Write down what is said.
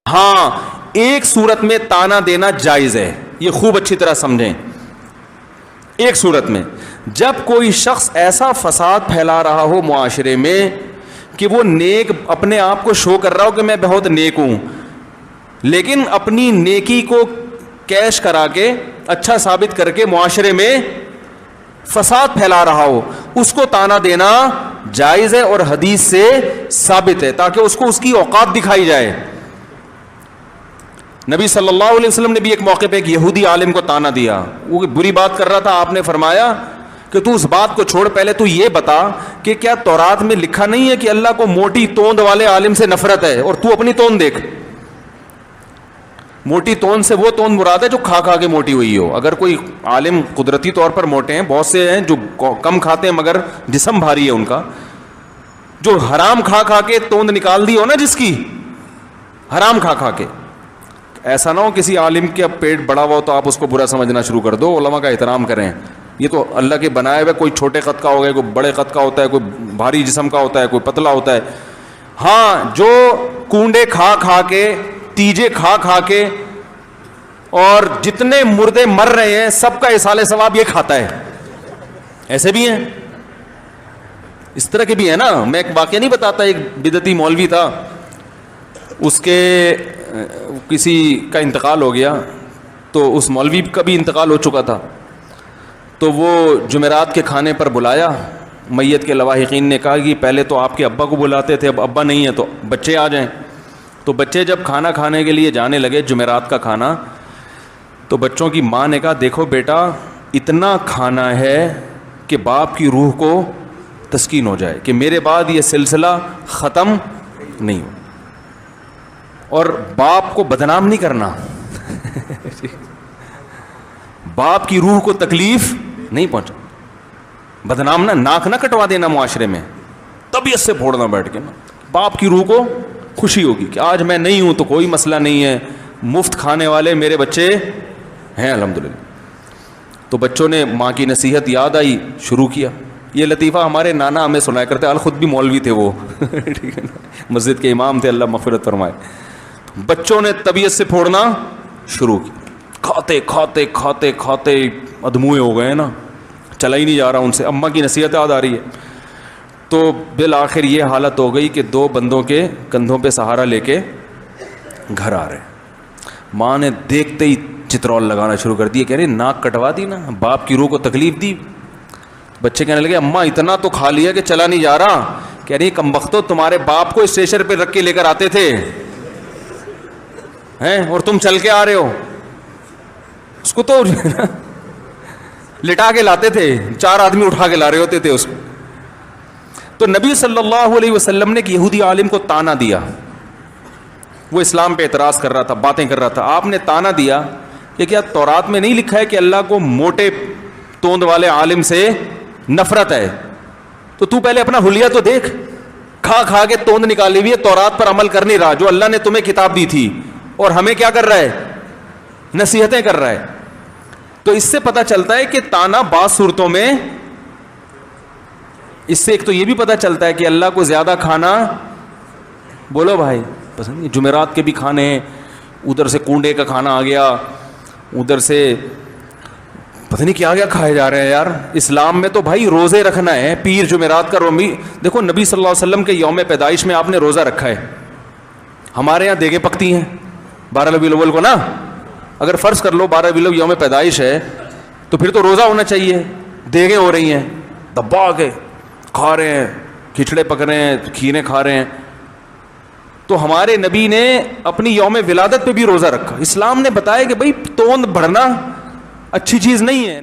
ہاں ایک صورت میں تانا دینا جائز ہے، یہ خوب اچھی طرح سمجھیں. ایک صورت میں جب کوئی شخص ایسا فساد پھیلا رہا ہو معاشرے میں کہ وہ نیک اپنے آپ کو شو کر رہا ہو کہ میں بہت نیک ہوں، لیکن اپنی نیکی کو کیش کرا کے اچھا ثابت کر کے معاشرے میں فساد پھیلا رہا ہو، اس کو تانا دینا جائز ہے اور حدیث سے ثابت ہے، تاکہ اس کو اس کی اوقات دکھائی جائے. نبی صلی اللہ علیہ وسلم نے بھی ایک موقع پہ ایک یہودی عالم کو تانا دیا، وہ بری بات کر رہا تھا. آپ نے فرمایا کہ تو اس بات کو چھوڑ، پہلے تو یہ بتا کہ کیا تورات میں لکھا نہیں ہے کہ اللہ کو موٹی توند والے عالم سے نفرت ہے، اور تو اپنی توند دیکھ. موٹی توند سے وہ توند مراد ہے جو کھا کھا کے موٹی ہوئی ہو. اگر کوئی عالم قدرتی طور پر موٹے ہیں، بہت سے ہیں جو کم کھاتے ہیں مگر جسم بھاری ہے ان کا، جو حرام کھا کھا کے توند نکال دی ہو نا، جس کی حرام کھا کھا کے. ایسا نہ ہو کسی عالم کے اب پیٹ بڑا ہوا ہو تو آپ اس کو برا سمجھنا شروع کر دو. علماء کا احترام کریں، یہ تو اللہ کے بنائے ہوئے، کوئی چھوٹے قد کا ہوگا، کوئی بڑے قد کا ہوتا ہے، کوئی بھاری جسم کا ہوتا ہے، کوئی پتلا ہوتا ہے. ہاں جو کونڈے کھا کھا کے، تیجے کھا کھا کے، اور جتنے مردے مر رہے ہیں سب کا ایصال ثواب یہ کھاتا ہے، ایسے بھی ہیں، اس طرح کے بھی ہیں نا. میں ایک واقعہ نہیں بتاتا، ایک بدعتی مولوی تھا، اس کے کسی کا انتقال ہو گیا، تو اس مولوی کا بھی انتقال ہو چکا تھا. تو وہ جمعرات کے کھانے پر بلایا میت کے لواحقین نے، کہا کہ پہلے تو آپ کے ابا کو بلاتے تھے، اب ابا نہیں ہے تو بچے آ جائیں. تو بچے جب کھانا کھانے کے لیے جانے لگے، جمعرات کا کھانا، تو بچوں کی ماں نے کہا دیکھو بیٹا اتنا کھانا ہے کہ باپ کی روح کو تسکین ہو جائے کہ میرے بعد یہ سلسلہ ختم نہیں ہو، اور باپ کو بدنام نہیں کرنا باپ کی روح کو تکلیف نہیں پہنچا، بدنام نہ، ناک نہ کٹوا دینا معاشرے میں، طبیعت سے پھوڑنا بیٹھ کے نا. باپ کی روح کو خوشی ہوگی کہ آج میں نہیں ہوں تو کوئی مسئلہ نہیں ہے، مفت کھانے والے میرے بچے ہیں الحمدللہ. تو بچوں نے ماں کی نصیحت یاد آئی، شروع کیا. یہ لطیفہ ہمارے نانا ہمیں سنایا کرتے، خود بھی مولوی تھے وہ ٹھیک ہے نا، مسجد کے امام تھے، اللہ مغفرت فرمائے. بچوں نے طبیعت سے پھوڑنا شروع کی، کھاتے کھاتے کھاتے کھاتے ادموئے ہو گئے نا، چلا ہی نہیں جا رہا ان سے. اماں کی نصیحت یاد آ رہی ہے. تو بالآخر یہ حالت ہو گئی کہ 2 بندوں کے کندھوں پہ سہارا لے کے گھر آ رہے. ماں نے دیکھتے ہی چترول لگانا شروع کر دی، کہہ رہی ناک کٹوا دی نا، باپ کی روح کو تکلیف دی. بچے کہنے لگے اماں اتنا تو کھا لیا کہ چلا نہیں جا رہا. کہہ رہی کمبختو تمہارے باپ کو اسٹیشن پہ رکھ کے لے کر آتے تھے ہیں، اور تم چل کے آ رہے ہو. اس کو تو لٹا کے لاتے تھے، 4 آدمی اٹھا کے لا رہے ہوتے تھے اس کو. تو نبی صلی اللہ علیہ وسلم نے ایک یہودی عالم کو تانا دیا، وہ اسلام پہ اعتراض کر رہا تھا، باتیں کر رہا تھا. آپ نے تانا دیا کہ کیا تورات میں نہیں لکھا ہے کہ اللہ کو موٹے توند والے عالم سے نفرت ہے؟ تو پہلے اپنا حلیہ تو دیکھ، کھا کھا کے توند نکالی ہوئی ہے، تورات پر عمل کر نہیں رہا جو اللہ نے تمہیں کتاب دی تھی، اور ہمیں کیا کر رہا ہے؟ نصیحتیں کر رہا ہے. تو اس سے پتہ چلتا ہے کہ تانا بعض صورتوں میں، اس سے ایک تو یہ بھی پتہ چلتا ہے کہ اللہ کو زیادہ کھانا، بولو بھائی پسند نہیں. جمعرات کے بھی کھانے ہیں، ادھر سے کنڈے کا کھانا آ گیا، ادھر سے پتہ نہیں کیا کھائے جا رہے ہیں یار. اسلام میں تو بھائی روزے رکھنا ہے، پیر جمعرات کا رومی. دیکھو نبی صلی اللہ علیہ وسلم کے یوم پیدائش میں آپ نے روزہ رکھا ہے. ہمارے یہاں دیگیں پکتی ہیں 12 ربیع الاول کو نا. اگر فرض کر لو 12 ربیع الاول یوم پیدائش ہے تو پھر تو روزہ ہونا چاہیے. دیگیں ہو رہی ہیں، دبا کے کھا رہے ہیں، کھچڑے پک رہے ہیں، کھیریں کھا رہے ہیں. تو ہمارے نبی نے اپنی یوم ولادت پہ بھی روزہ رکھا. اسلام نے بتایا کہ بھائی توند بڑھنا اچھی چیز نہیں ہے.